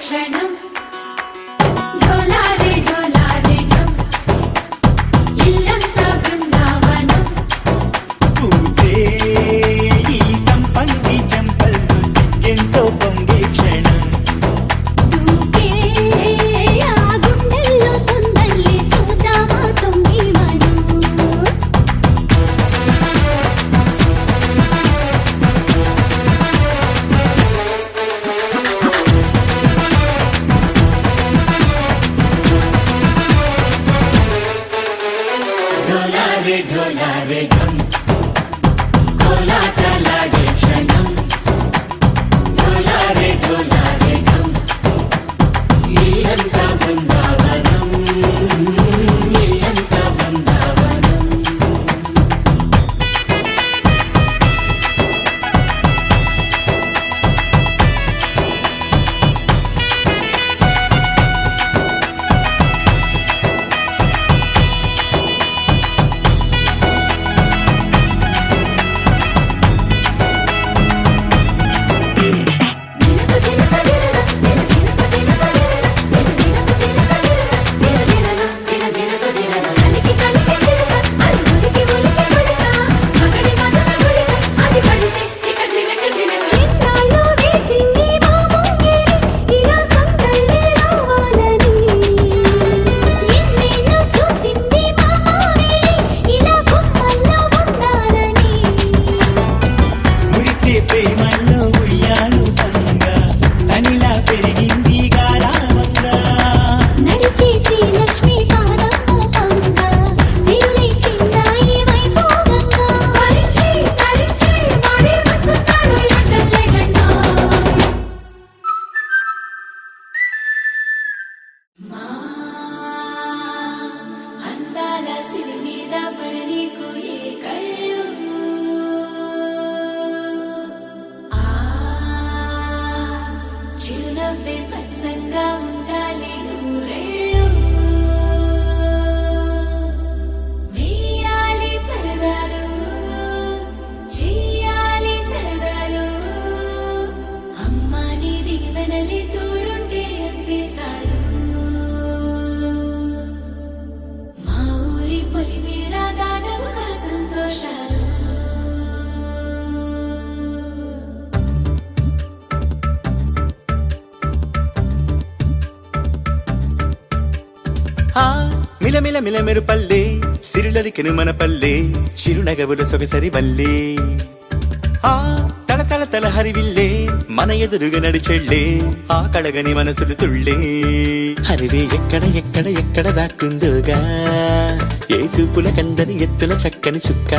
క్షణం ఢోలారే ఢోలారే ఢం ఇల్లంతా బృందావనం పూసే ఈ సంపంగి చెంపల్లో సిగ్గెంతో పొంగే క్షణం దూకే ఆ గుండెల్లో తొందల్లి చూద్దామా తొంగి మనం ఢోలారే ఢోలారే ఢం కోలాటలాడే క్షణం ఢోలారే ఢోలారే ఢం ఇల్లంతా బృందావనం ఇల్లంతా బృందావనం మురిసే ప్రేమల్లో ఉయ్యాలు తంగా తనిలా పెరిగింది గారావంగా నడిచే శ్రీలక్ష్మి పాదము పంగా సిరులై చిందాయి వైభోగంగా పరిచి పరిచి వాడి వస్తున్నాడు లండన్లే గంటా మా అందాల సిరి మీద పడి నీకు ఏ కళ్ళు ఆ చిరునవ్వే పచ్చంగా ఉండాలి నూరేళ్ళు వేయాలి పరదాలు చెయ్యాలి సరదాలు అమ్మా నీ దీవెనలే తోడుంటే అంతే చాలు మా ఊరి పొలి మీద దాటవుగా సంతోషాలు ఆ మిలమిల మిలమెరు పల్లె సిరులలికెను మన పల్లె చిరునగవుల సొగసరి వల్లే ఆ తల తల తల హరివిల్లే మన ఎదురుగా నడిచెళ్ళే ఆ కడగని మనసులు తుళ్ళే హరివే ఎక్కడ ఎక్కడ ఎక్కడ దాక్కుందోగా ఏ చూపుల కందని ఎత్తుల చక్కని చుక్క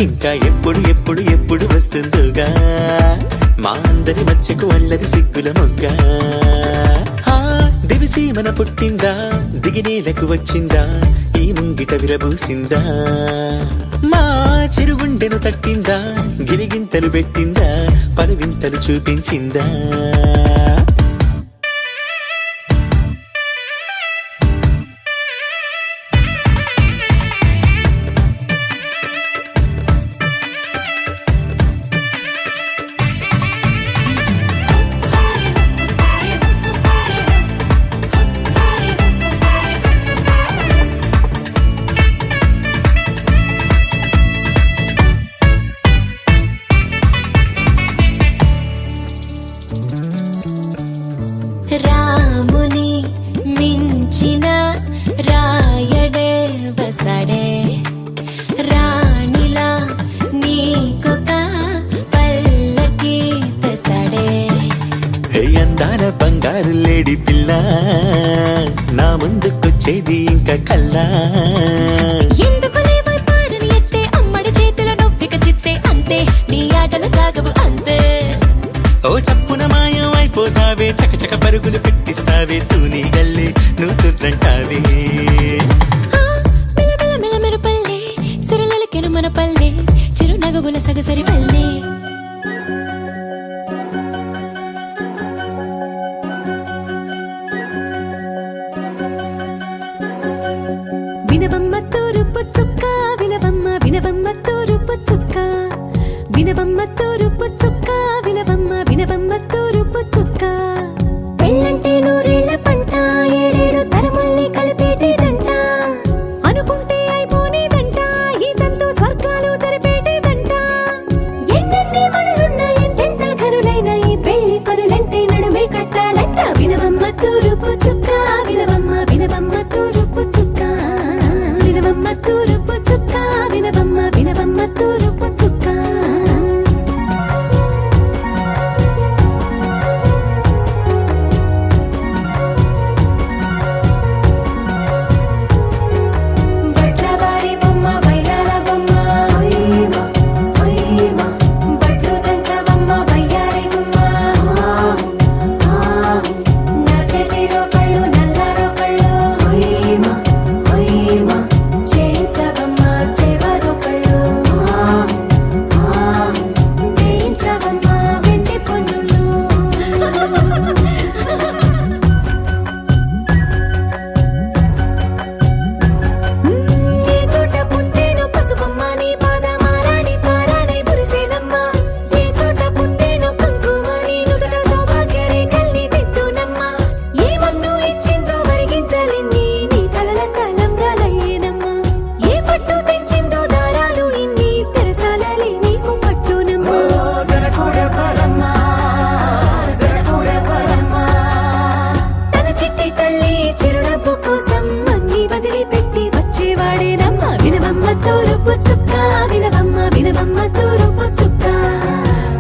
ఇంకా ఎప్పుడు ఎప్పుడు ఎప్పుడు వస్తుందోగా మా అందరి మధ్యకు అల్లరి సిగ్గుల మొగ్గ ఆ దివిసి మన పుట్టిందా దిగినేలకు వచ్చిందా ఈ ముంగిట విరబూసిందా మా చిరుగుండెను తట్టిందా గిరిగింతలు పెట్టిందా పలువింతలు చూపించిందా రాముని మించిన రాయడే వసడే రాణిలా నీకొక పల్లకి తెసడే ఏ అందాల బంగారు లేడి పిల్ల నా ముందుకొచ్చేది ఇంకా కల్లా ఎందుకు లేవై పారని ఎత్తే అమ్మడి చేతుల నొవ్విక చిత్తే అంతే నీ ఆటలు సాగవు అంతే ఓ చప్పున మాయం అయిపోతావే చకచక పరుగులు పెట్టిస్తావే తూని గల్లే నువ్వు తుర్రంటావే ఆ మిలమిల మిలమెరు పల్లె సిరులలికెను మన పల్లె చిరునగవుల సగసరి పల్లె వినవమ్మ తూరుపు చుక్క వినవమ్మ వినవమ్మ తూరుపు చుక్క వినవమ్మ తూరుపు చుక్క వినవమ్మ వినవమ్మ తూరుపు చుక్క పనులంటే నడుమే కట్టాలంట వినవమ్మ తూరుపు చుక్క వినవమ్మ వినవమ్మ తూరుపు చుక్క వినవమ్మ తూరుపు చుక్క వినవమ్మ వినవమ్మ తూరుపు చుక్క తూరుపు చుక్క వినవమ్మ వినవమ్మ తూరుపు చుక్క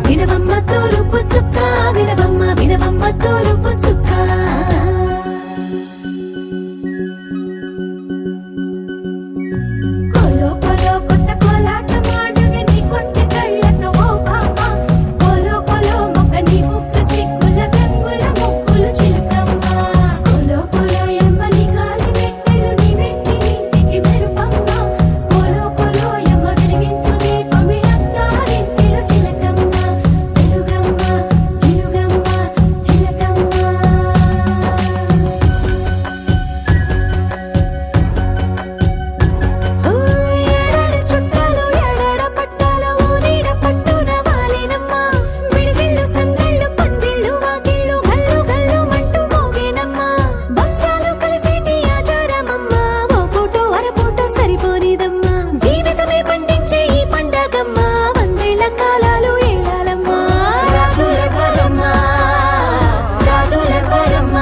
వినవమ్మ తూరుపు చుక్క వినవమ్మ వినవమ్మ తూరుపు చుక్క కోలో కోలో కొత్త కోలాటం ఆడుగా నీ కొంటె కళ్ళతో ఓ బామ్మ కోలో కోలో మొక్క నీ ముక్కు సిగ్గుల రంగుల ముక్కులు చిలుకమ్మ కోలో కోలో ఎమ్మ నీ కాలి మెట్టెలు నీ వెంటి నీటికి మెరుపమ్మ కోలో కోలో ఎమ్మ వెలిగించు దీపమి అత్తారింటిలో చిలకమ్మ వెలుగమ్మ చిలుగమ్మ చిలకమ్మ ఏడాడ చుట్టాలు ఏడాడ పట్టాలు ఊరీడ పట్టున వాలేనమ్మ విడిదిళ్ళు సందళ్ళు పందిళ్ళు వాకిళ్ళు గల్లు గల్లు మంటూ మోగేనమ్మ వంశాలు కలిసేటి ఆచారమమ్మ ఓ పూటో అరపూటో సరిపోనిదమ్మ జీవితమే పండించే ఈ పండగమ్మ వందేళ్ల కాలాలు ఏలాలమ్మ రాజులెవరమ్మ రాజులెవరమ్మ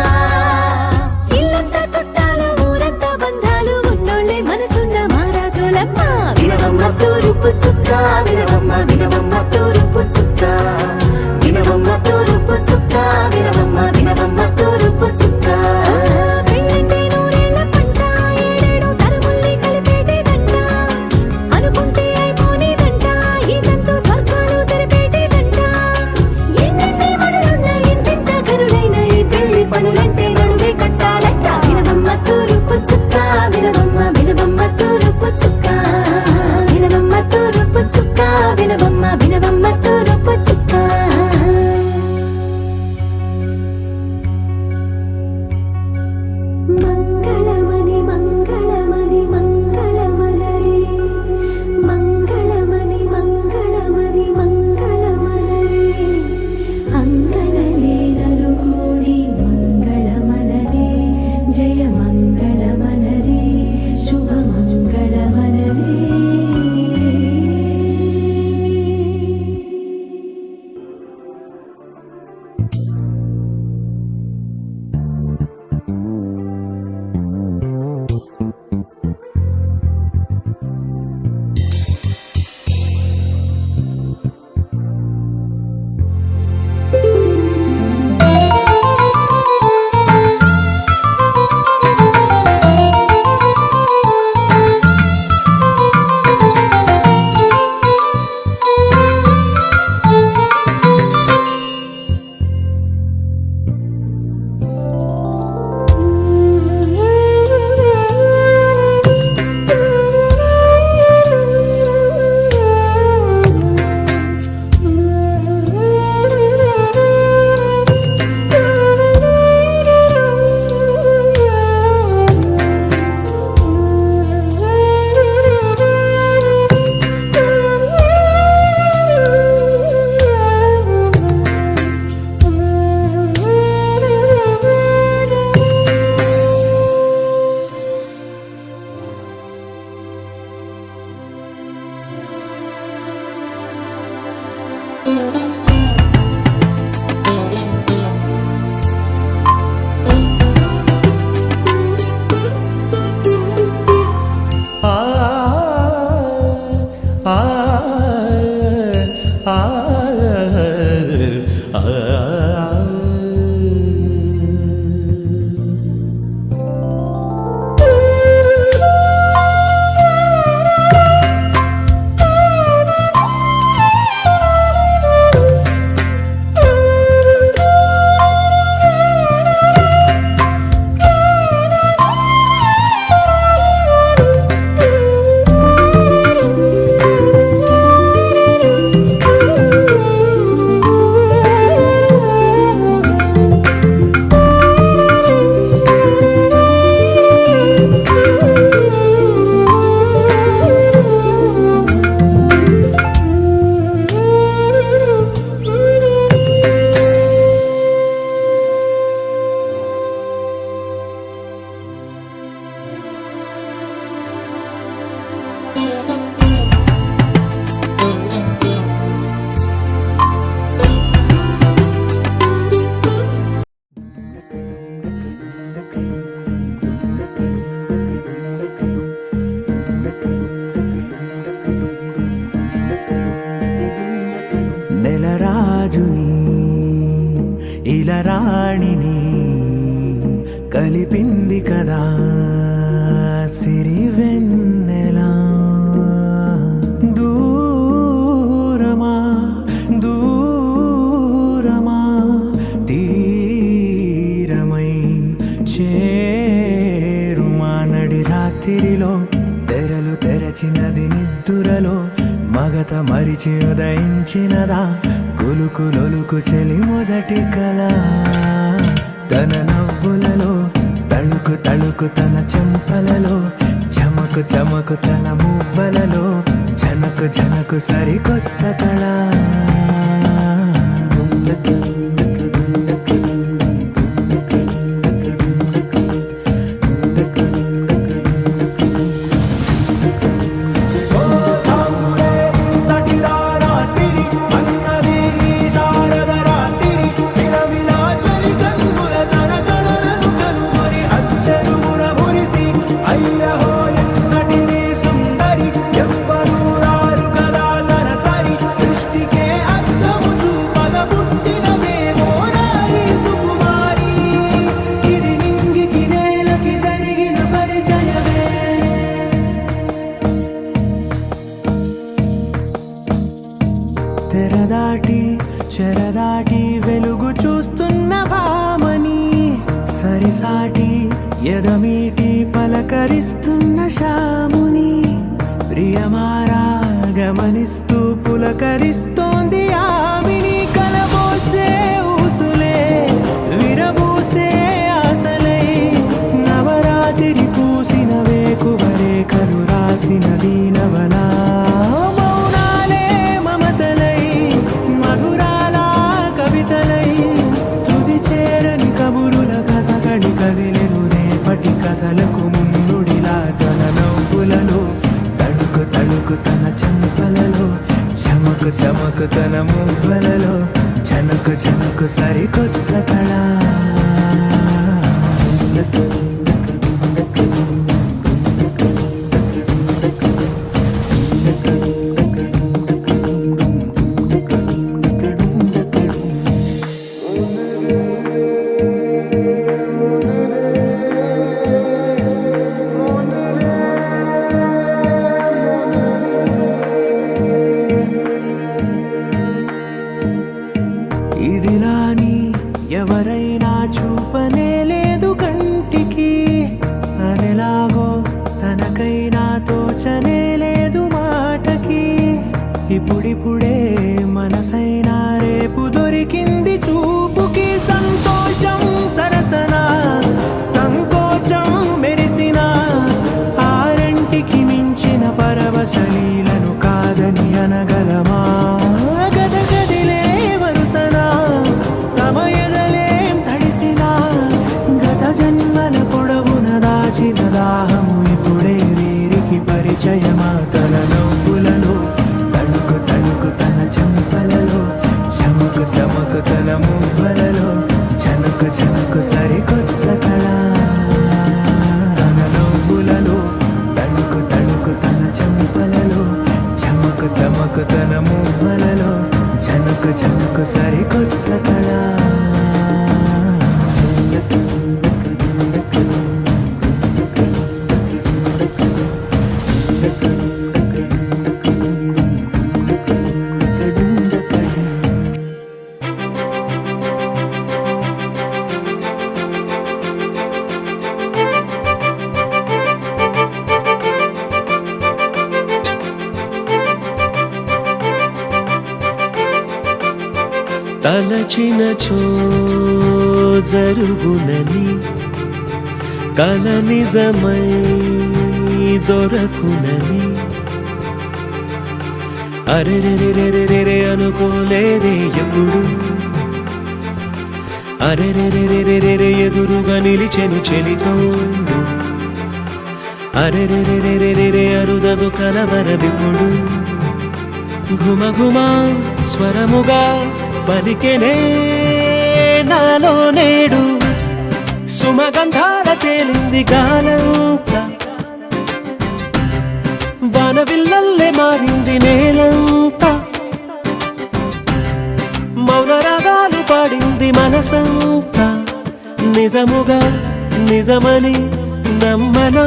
ఇల్లంతా చుట్టాలు ఊరంతా బంధాలు ఉన్నోళ్ళే మనసున్న మహారాజులమ్మ వినవమ్మ తూరుపు చుక్క వినవమ్మ వినవమ్మ తూరుపు చుక్క వినవమ్మ తూరుపు చుక్క వినవమ్మ వినవమ్మ తూరుపు చుక్క పెళ్ళంటే నూరేళ్ల పంట ఏడేడు తరముల్ని కలిపేటేదంట అనుకుంటే అయిపోనేదంట ఈ తంతు స్వర్గాలు సరిపేటేదంట ఎన్నెన్ని మడులున్న ఎంతెంత కరులైన ఈ పెళ్లి పనులంటే నడువే కట్టాలంట వినవమ్మ తూరుపు చుక్క వినవమ్మ వినవమ్మ తూరుపు చుక్క వినవమ్మ తూరుపు చుక్క వినవమ్మ నెలరాజుని ఇలరాణిని కలిపింది కదా సిరివెన్నెలా దూరమా దూరమా తీరమై చేరుమా నడి రాత్రిలో తెరలు తెరచినది నిద్దురలో మగత మరిచి ఉదయించినదా కులుకు లొలుకు చెలి మొదటి కళ తన నవ్వులలో తళుకు తళుకు తన చెంపలలో చమకు చమకు తన మువ్వలలో జనకు జనకు సరికొత్త కళ తెరదాటి చెరదాటి వెలుగు చూస్తున్న భామని సరిసాటి ఎదమీటి పలకరిస్తున్న శాముని ప్రియమారా గమనిస్తూ పులకరిస్తోంది ఆమిని కలబోసే ఊసులే విరబూసే ఆశలై నవరాత్రి పూసిన వేకువరే కలు రాసిన దీనవనా కదిలెను రేపటి కథలకు ముందుడిలా తన నవ్వులలో తళుకు తళుకు తన చెంపలలో చమకు చమకు తన మువ్వలలో జనకు జనకు సరికొత్త కళ ఇదిలాని ఎవరైనా చూపనే లేదు కంటికి అదెలాగో తనకైనా తోచనే లేదు మాటకి ఇప్పుడిప్పుడే మనసైనా రేపు దొరికింది చూపుకి సంతోషం సరసన సంకోచం మెరిసిన ఆరంటికి మించిన పరవశలీలను కాదని అనగలమా గదగదిలే వరుసనా తమ ఎదలేం తడిసినా గత జన్మల పొడవున దాచిన దాహము ఇప్పుడే వీరికి పరిచయమా తన నవ్వులలో తణుకు తణుకు తన చెంపలలో చమకు చమకు తన మువ్వలలో జనకు జనకు సరికొత్త కళ తన నవ్వులలో తణుకు తణుకు తన చెంపలలో చమకు చమకు తన మువ్వలలో జనకు జనకు సరికొత్త కళ తలచినచో జరుగునని కల నిజమై దొరకునని అరెరెరెరెరెరె అనుకోలేదే ఎప్పుడు అరెరెరెరెరెరె ఎదురుగా నిలిచెను చెలితోడు అరెరెరెరెరెరె అరుదగు కలవరవిప్పుడు ఘుమ ఘుమ స్వరముగా పలికెనే నాలో నేడు సుమగంధాల తేలింది గాలంతా వానవిల్లల్లే మారింది నేలంతా మౌన రాగాలు పాడింది మనసంతా నిజముగా నిజమని నమ్మనా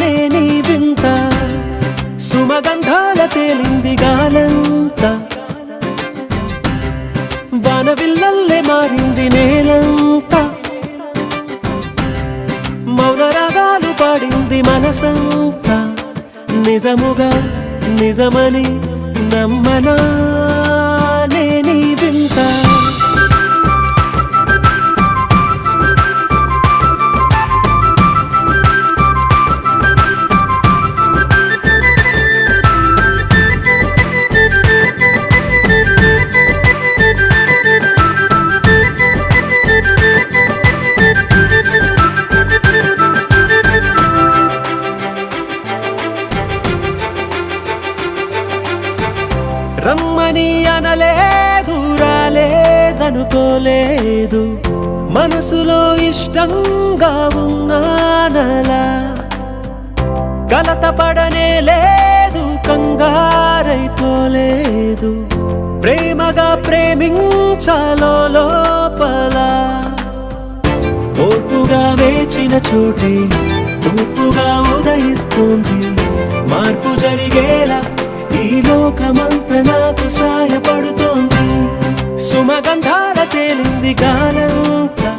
నేనీ వింత సుమగంధాల తేలింది గాలంతా వానవిల్లల్లే మారింది నేలంతా మౌన రాగాలు పాడింది మనసంతా నిజముగా నిజమని నమ్మనా నేనీ వింత రమ్మని అనలేదు రాలేదనుకోలేదు మనసులో ఇష్టంగా ఉన్నానలా కలత పడనే లేదు కంగారైపోలేదు ప్రేమగా ప్రేమించాలో లోపల ఓర్పుగా వేచిన చోటే తూర్పుగా ఉదయిస్తుంది మార్పు జరిగేలా ఈ లోకమంత నాకు సాయపడుతోంది సుమగంధాల తేలింది గాలంతా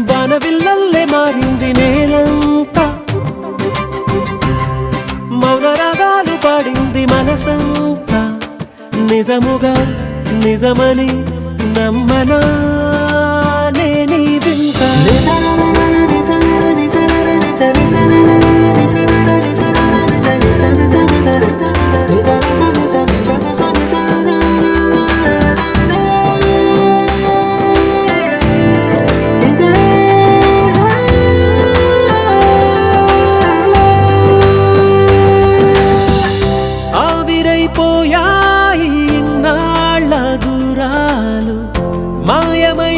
వానవిల్లల్లే మారింది నేలంతా మౌన రాగాలు పాడింది మనసంతా నిజముగా నిజమని నమ్మనా నేనీ వింత ఆవిరైపోయాయి ఇన్నాళ్ళ దూరాలు మాయమైపోయాయి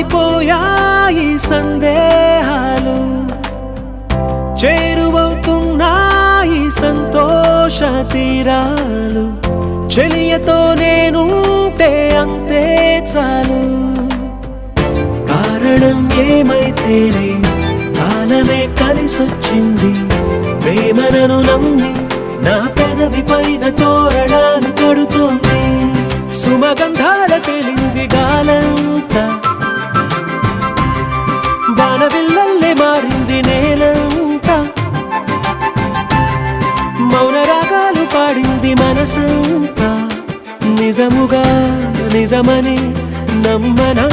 సందేహాలు చేరువవుతున్నాయి సంతోష తీరాలు చెలియతో నేనుంటే అంతే చాలు కారణం ఏమైతేనే కాలమే కలిసొచ్చింది ప్రేమను నమ్మి నా పెదవి పైన తోరణాలు కడుతోంది సుమగంధాల తేలింది గాలంతా వానవిల్లల్లే మారింది నేలంతా మౌన రాగాలు పాడింది మనసంతా నిజముగా నిజమని నమ్మనా